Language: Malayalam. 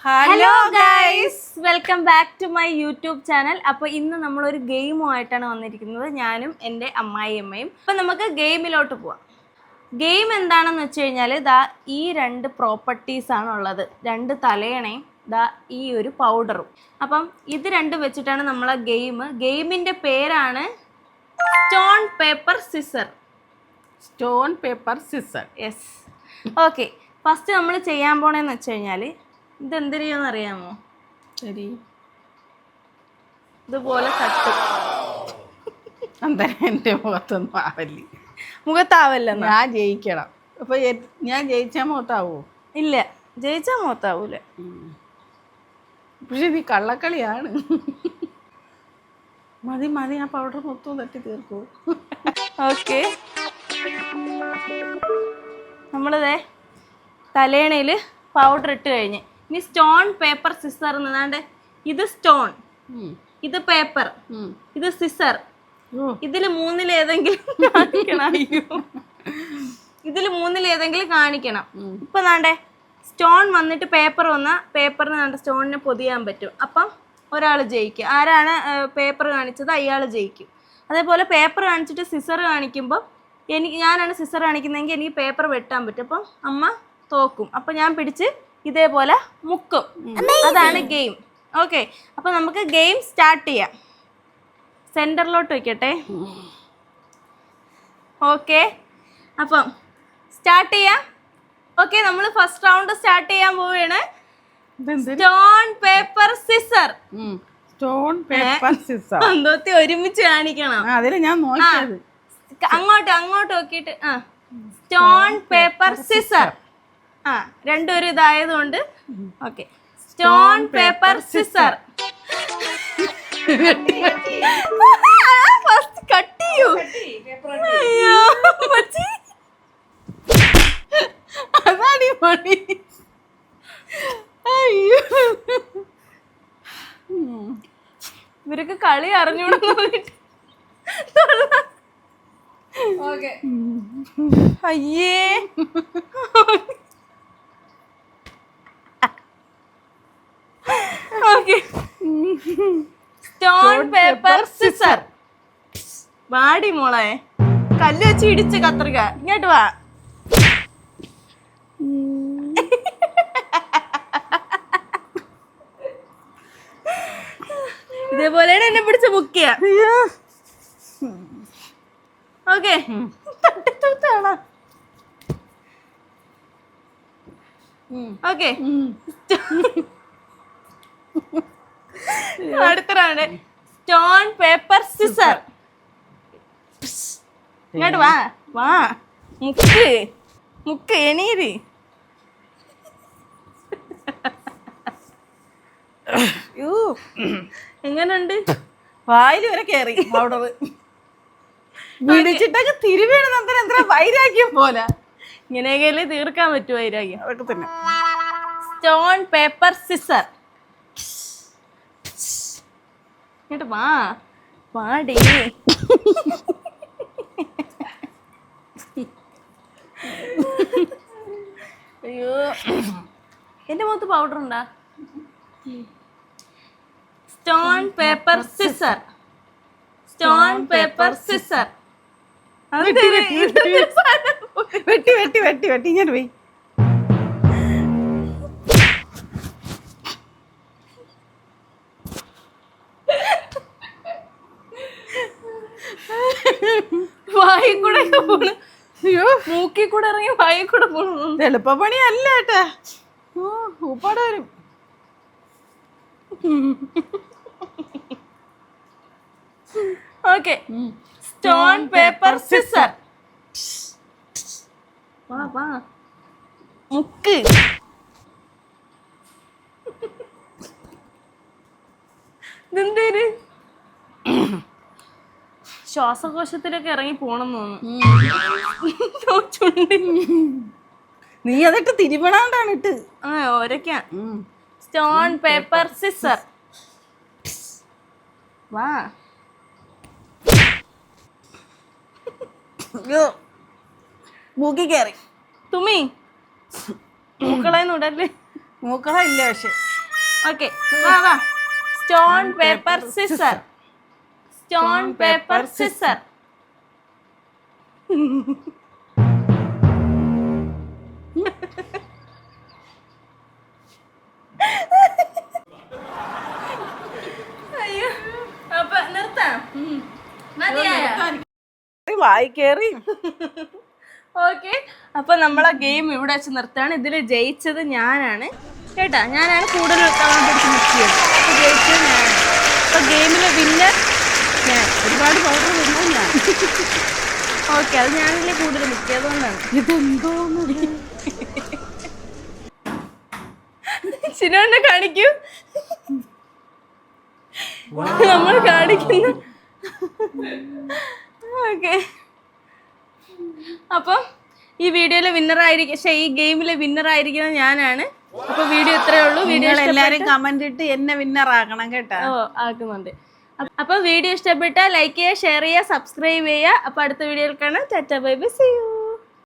Hello guys, welcome back to my YouTube channel. അപ്പോൾ ഇന്ന് നമ്മളൊരു ഗെയിമുമായിട്ടാണ് വന്നിരിക്കുന്നത്, ഞാനും എൻ്റെ അമ്മായിയമ്മയും. അപ്പം നമുക്ക് ഗെയിമിലോട്ട് പോവാം. ഗെയിം എന്താണെന്ന് വെച്ച് കഴിഞ്ഞാൽ ഈ രണ്ട് പ്രോപ്പർട്ടീസാണ് ഉള്ളത്, രണ്ട് തലയണയും ഈ ഒരു പൗഡറും. അപ്പം ഇത് രണ്ടും വെച്ചിട്ടാണ് നമ്മളെ ഗെയിമിൻ്റെ പേരാണ് stone paper scissor. Stone paper scissor, yes. Okay, first നമ്മൾ ചെയ്യാൻ പോണേന്ന് വെച്ച് കഴിഞ്ഞാൽ ഇതെന്തിരിയോന്ന് അറിയാമോ? ശരി, ഇതുപോലെ തട്ടും. അന്നേരം എൻ്റെ മുഖത്തൊന്നും ആവല്ലേ. മുഖത്താവല്ല, ഞാൻ ജയിക്കണം. അപ്പൊ ഞാൻ ജയിച്ചാൽ മുഖത്താവോ? ഇല്ല, ജയിച്ചാൽ മുഖത്താവൂല. പക്ഷെ നീ കള്ളക്കളിയാണ്. മതി മതി, ആ പൗഡർ മൊത്തം തട്ടി തീർക്കൂ. ഓക്കെ, നമ്മളിതേ തലേണയിൽ പൗഡർ ഇട്ട് കഴിഞ്ഞ് ഇനി സ്റ്റോൺ പേപ്പർ സിസർ എന്നാണ്ട്. ഇത് സ്റ്റോൺ, ഇത് പേപ്പർ, ഇത് സിസർ. ഇതിൽ മൂന്നിലേതെങ്കിലും കാണിക്കണം. ഇപ്പൊ നാണ്ടേ സ്റ്റോൺ വന്നിട്ട് പേപ്പർ വന്ന പേപ്പറിന് നാണ്ട സ്റ്റോണിനെ പൊതിയാൻ പറ്റും. അപ്പം ഒരാൾ ജയിക്കും. ആരാണ് പേപ്പർ കാണിച്ചത് അയാൾ ജയിക്കും. അതേപോലെ പേപ്പർ കാണിച്ചിട്ട് സിസർ കാണിക്കുമ്പോൾ ഞാനാണ് സിസർ കാണിക്കുന്നതെങ്കിൽ എനിക്ക് പേപ്പർ വെട്ടാൻ പറ്റും. അപ്പം അമ്മ തോക്കും. അപ്പം ഞാൻ പിടിച്ച് ഇതേപോലെ മുക്കും. അതാണ് ഗെയിം. ഓക്കെ, അപ്പം നമുക്ക് ഗെയിം സ്റ്റാർട്ട് ചെയ്യാം. സെൻറ്ററിലോട്ട് വയ്ക്കട്ടെ. ഓക്കെ, അപ്പം സ്റ്റാർട്ട് ചെയ്യാം. ഓക്കെ, നമ്മൾ ഫസ്റ്റ് റൗണ്ട് സ്റ്റാർട്ട് ചെയ്യാൻ പോവുകയാണ്. Stone paper scissor. Stone paper scissor എന്തോത്തി ഒരുമിച്ച് കാണിക്കണം. അതിൽ ഞാൻ നോക്കിയത് അങ്ങോട്ട് നോക്കിയിട്ട് സ്റ്റോൺ പേപ്പർ സിസർ. രണ്ടും ഒരു ഇതായതുകൊണ്ട് okay. Stone paper scissor. First cut ചെയ്യൂ. അതാണ് പണി. അയ്യോ, ഇവരൊക്കെ കളി അറിഞ്ഞൂടെ? അയ്യേ, സ്റ്റോൺ പേപ്പർ സിസർ. വാടി മോളെ, കല്ല് വെച്ച് ഇടിച്ച് കത്രിക. ഇങ്ങോട്ട് വാ. ഇതേപോലെയാണ് എന്നെ പിടിച്ച് ബുക്ക് ചെയ്യാ. Okay, okay. അടുത്ത റൗണ്ട് സ്റ്റോൺ പേപ്പർ സിസർ. ഇങ്ങോട്ട് വാ വാ, മുക്ക് എണീര്. എങ്ങനുണ്ട്? വായിൽ വരെ കയറി പൗഡർ. വിളിച്ചിട്ടൊക്കെ തിരുവേണ എത്ര വൈരാഗ്യം പോലെ. ഇങ്ങനെയൊക്കെ തീർക്കാൻ പറ്റുമോ വൈരാഗ്യം? അതൊക്കെ തന്നെ. Stone paper scissor. ഇങ്ങോട്ട് വാ വാടി. അയ്യോ, എന്റെ മുഖത്ത് പൗഡർ ഉണ്ടാ? Stone paper scissor. Stone paper scissor. വെട്ടി വെട്ടി വെട്ടി വെട്ടി ഇങ്ങനെ പോയി. വായി കൂടെ പോണു. അയ്യോ, മൂക്കി കൂടെ ഇറങ്ങി വായി കൂടെ പോണു. എളുപ്പപ്പണിയല്ല ഏട്ടാ, ഉപ്പാട് വരും. Okay, stone paper scissor. വാ വാ, മുക്ക്. ഇതെന്തേര്? ശ്വാസകോശത്തിലൊക്കെ ഇറങ്ങി പോണെന്ന് തോന്നുന്നു. നീ അതിട്ട് തിരുവണാണ്ടാണ് ഇട്ട്. ഓരൊക്കെയാ. Stone paper scissor. വാ. മൂക്കി കയറി. തുമ്മി, മൂക്കളെന്ന് വിടല്ലേ? മൂക്കള ഇല്ല, പക്ഷെ ഓക്കെ വാ stone paper scissor stone paper scissor. അയ്യോ അപ്പൊ നിർത്താം. മതിയായോ? വായി കയറി. ഓക്കെ, അപ്പൊ നമ്മളെ ഗെയിം ഇവിടെ വെച്ച് നിർത്താണ്. ഇതിൽ ജയിച്ചത് ഞാനാണ് കേട്ടാ. ഞാനാണ് കൂടുതൽ തവണ പിടിച്ച് നിൽക്കിയത്. അപ്പൊ ജയിച്ചത് ഞാനാണ്. അപ്പൊ ഗെയിമിലെ വിന്നർ ഞാൻ. ഒരുപാട് പൗഡർ തിന്നാ ഞാൻ. ഓക്കെ, അത് ഞാനല്ലേ കൂടുതൽ നിൽക്കിയത് കൊണ്ടാണ്. ഇതെന്തോന്നത്? ചിനോനെ കാണിക്കൂ. നമ്മൾ കാണിക്കുന്നു. ഓക്കെ, അപ്പം ഈ വീഡിയോയിലെ വിന്നർ ആയിരിക്കും, ഈ ഗെയിമിലെ വിന്നർ ആയിരിക്കുന്നത് ഞാനാണ്. അപ്പൊ വീഡിയോ ഇത്രയേ ഉള്ളൂ. വീഡിയോ എല്ലാരും കമന്റ് ഇട്ട് എന്നെ വിന്നർ ആക്കണം കേട്ടാ. ആക്കുന്നുണ്ട്. അപ്പൊ വീഡിയോ ഇഷ്ടപ്പെട്ടാൽ ലൈക്ക് ചെയ്യുക, ഷെയർ ചെയ്യുക, സബ്സ്ക്രൈബ് ചെയ്യുക. അപ്പൊ അടുത്ത വീഡിയോയിൽ കാണാം. Ta ta bye bye, see U.